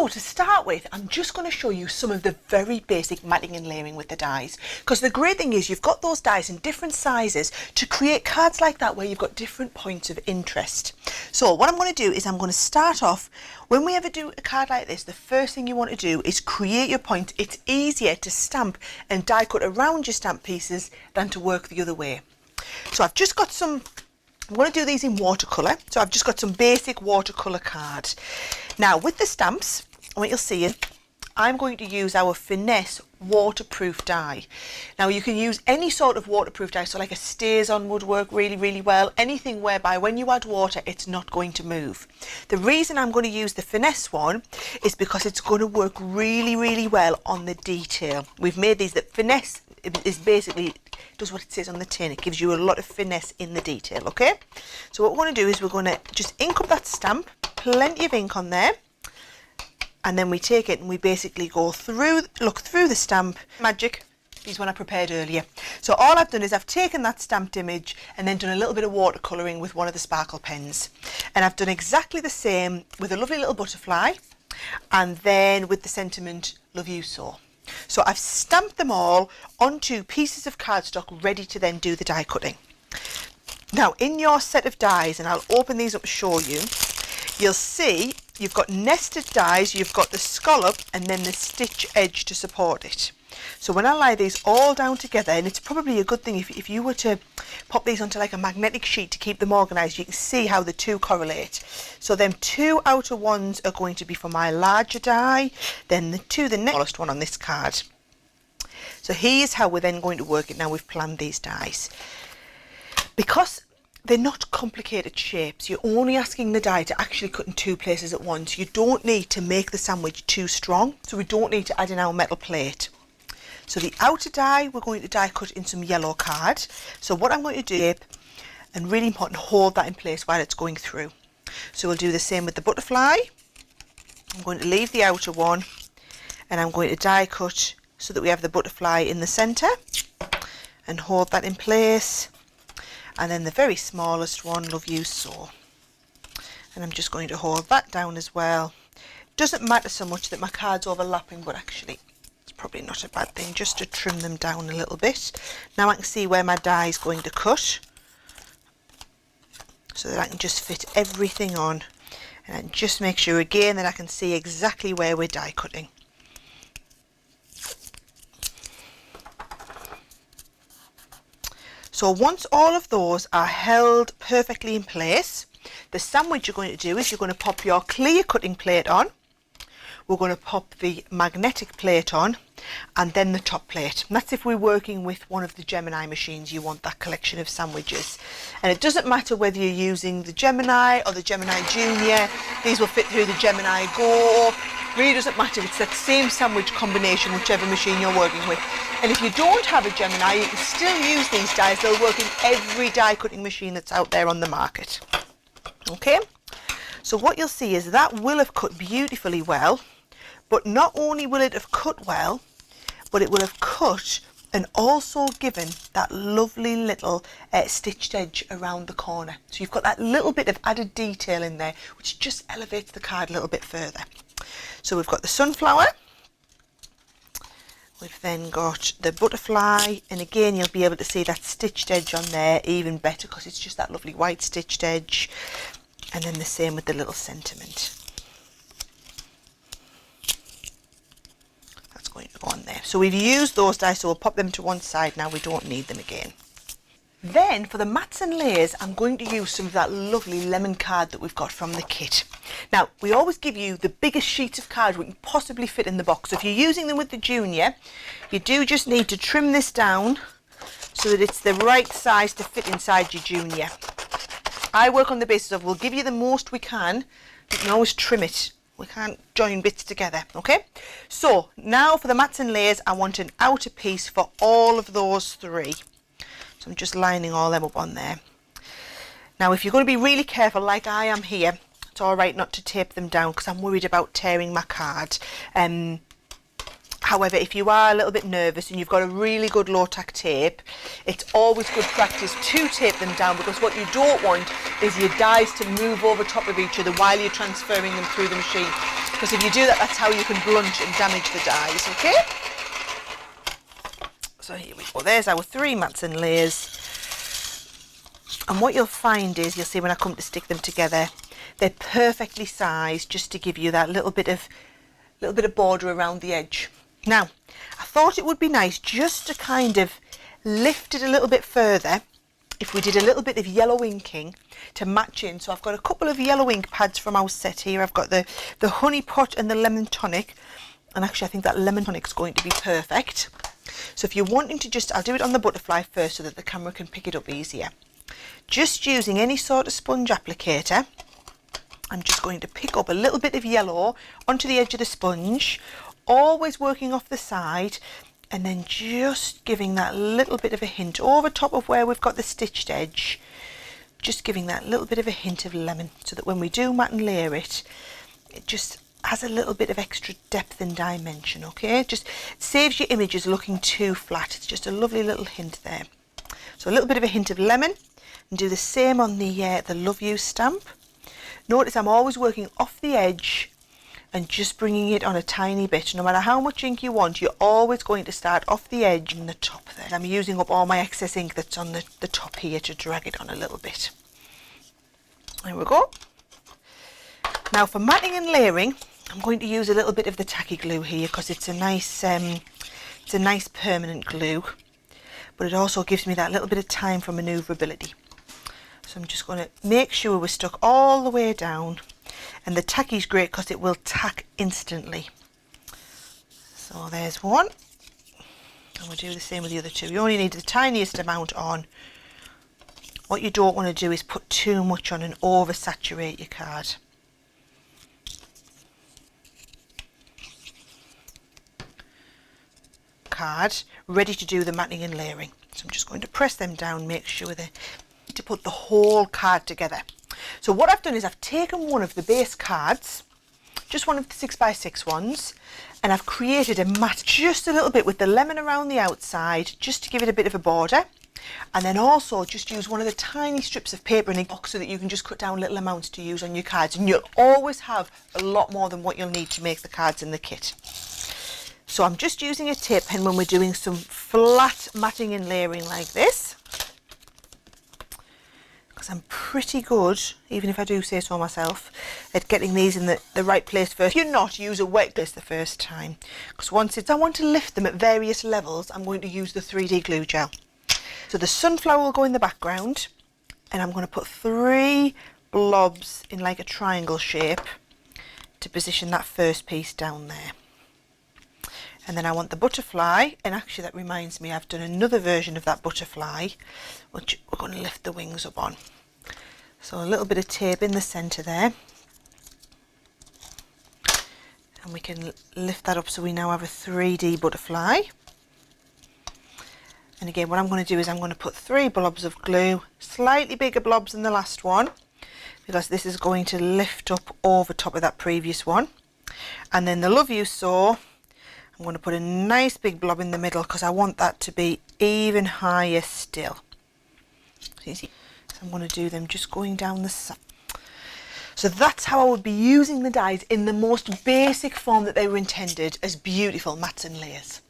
So to start with, I'm just going to show you some of the very basic matting and layering with the dies, because the great thing is you've got those dies in different sizes to create cards like that where you've got different points of interest. So what I'm going to do is I'm going to start off, when we ever do a card like this, the first thing you want to do is create your point. It's easier to stamp and die cut around your stamp pieces than to work the other way. So I've just got some, I'm going to do these in watercolour, so I've just got some basic watercolour card. Now with the stamps, what you'll see is I'm going to use our Finesse waterproof die. Now you can use any sort of waterproof die, so like a StazOn would work really well, anything whereby when you add water it's not going to move. The reason I'm going to use the Finesse one is because it's going to work really well on the detail. We've made these, that Finesse is basically does what it says on the tin. It gives you a lot of finesse in the detail. Okay, so what we're going to do is we're going to just ink up that stamp, plenty of ink on there, and then we take it and we basically go through, look through the stamp. Magic, these one I prepared earlier. So all I've done is I've taken that stamped image and then done a little bit of watercolouring with one of the sparkle pens, and I've done exactly the same with a lovely little butterfly and then with the sentiment "Love You So." So I've stamped them all onto pieces of cardstock ready to then do the die cutting. Now in your set of dies, and I'll open these up to show you, you'll see you've got nested dies, you've got the scallop and then the stitch edge to support it. So when I lie these all down together, and it's probably a good thing if you were to pop these onto like a magnetic sheet to keep them organised, you can see how the two correlate. So them two outer ones are going to be for my larger die, then the next smallest one on this card. So here's how we're then going to work it now we've planned these dies. Because they're not complicated shapes, you're only asking the die to actually cut in two places at once. You don't need to make the sandwich too strong, so we don't need to add in our metal plate. So the outer die, we're going to die cut in some yellow card. So what I'm going to do, and really important, hold that in place while it's going through. So we'll do the same with the butterfly. I'm going to leave the outer one and I'm going to die cut so that we have the butterfly in the centre and hold that in place. And then the very smallest one, "Love You So." And I'm just going to hold that down as well. Doesn't matter so much that my card's overlapping, but actually probably not a bad thing, just to trim them down a little bit. Now I can see where my die is going to cut, so that I can just fit everything on, and just make sure again that I can see exactly where we're die cutting. So once all of those are held perfectly in place, the sandwich you're going to do is you're going to pop your clear cutting plate on, we're going to pop the magnetic plate on, and then the top plate. And that's if we're working with one of the Gemini machines, you want that collection of sandwiches. And it doesn't matter whether you're using the Gemini or the Gemini Junior, these will fit through the Gemini Go. Really doesn't matter, it's that same sandwich combination whichever machine you're working with. And if you don't have a Gemini, you can still use these dies. They'll work in every die cutting machine that's out there on the market. Okay, so what you'll see is that will have cut beautifully well, but not only will it have cut well, but it will have cut and also given that lovely little stitched edge around the corner. So you've got that little bit of added detail in there, which just elevates the card a little bit further. So we've got the sunflower, we've then got the butterfly, and again you'll be able to see that stitched edge on there even better because it's just that lovely white stitched edge, and then the same with the little sentiment. That's going to go on there. So we've used those dies, so we'll pop them to one side now, we don't need them again. Then for the mats and layers, I'm going to use some of that lovely lemon card that we've got from the kit. Now, we always give you the biggest sheets of card we can possibly fit in the box. So if you're using them with the Junior, you do just need to trim this down so that it's the right size to fit inside your Junior. I work on the basis of we'll give you the most we can, you can always trim it. We can't join bits together, okay? So now for the mats and layers, I want an outer piece for all of those three. So I'm just lining all them up on there. Now if you're going to be really careful like I am here, it's alright not to tape them down because I'm worried about tearing my card. However, if you are a little bit nervous and you've got a really good low-tack tape, it's always good practice to tape them down, because what you don't want is your dies to move over top of each other while you're transferring them through the machine. because if you do that, that's how you can blunt and damage the dies, okay? So here we go, there's our 3 mats and layers. And what you'll find is, you'll see when I come to stick them together, they're perfectly sized just to give you that little bit of border around the edge. Now, I thought it would be nice just to kind of lift it a little bit further if we did a little bit of yellow inking to match in. So I've got a couple of yellow ink pads from our set here. I've got the honey pot and the lemon tonic, and actually I think that lemon tonic is going to be perfect. So if you're wanting to just, I'll do it on the butterfly first so that the camera can pick it up easier. Just using any sort of sponge applicator, I'm just going to pick up a little bit of yellow onto the edge of the sponge, always working off the side, and then just giving that little bit of a hint over top of where we've got the stitched edge, just giving that little bit of a hint of lemon so that when we do mat and layer it, it just has a little bit of extra depth and dimension, okay? Just saves your images looking too flat. It's just a lovely little hint there. So a little bit of a hint of lemon, and do the same on the Love You stamp. Notice I'm always working off the edge and just bringing it on a tiny bit. No matter how much ink you want, you're always going to start off the edge and the top there. I'm using up all my excess ink that's on the top here to drag it on a little bit. There we go. Now for matting and layering, I'm going to use a little bit of the tacky glue here because it's a nice permanent glue, but it also gives me that little bit of time for manoeuvrability. So I'm just going to make sure we're stuck all the way down, and the tacky is great because it will tack instantly. So there's one, and we'll do the same with the other 2. You only need the tiniest amount on. What you don't want to do is put too much on and oversaturate your card. Ready to do the matting and layering. So I'm just going to press them down, make sure they to put the whole card together. So what I've done is I've taken one of the base cards, just one of the 6x6 ones, and I've created a mat just a little bit with the lemon around the outside just to give it a bit of a border, and then also just use one of the tiny strips of paper in a box so that you can just cut down little amounts to use on your cards, and you'll always have a lot more than what you'll need to make the cards in the kit. So I'm just using a tape pen when we're doing some flat matting and layering like this, because I'm pretty good, even if I do say so myself, at getting these in the right place first. If you're not, use a wet glue the first time, because I want to lift them at various levels, I'm going to use the 3D glue gel. So the sunflower will go in the background, and I'm going to put 3 blobs in like a triangle shape to position that first piece down there. And then I want the butterfly, and actually that reminds me, I've done another version of that butterfly which we're going to lift the wings up on. So a little bit of tape in the centre there, and we can lift that up so we now have a 3D butterfly. And again, what I'm going to do is I'm going to put 3 blobs of glue, slightly bigger blobs than the last one, because this is going to lift up over top of that previous one. And then the Love You Sew, I'm going to put a nice big blob in the middle because I want that to be even higher still. So you see, so I'm going to do them just going down the side. So that's how I would be using the dies in the most basic form that they were intended, as beautiful mats and layers.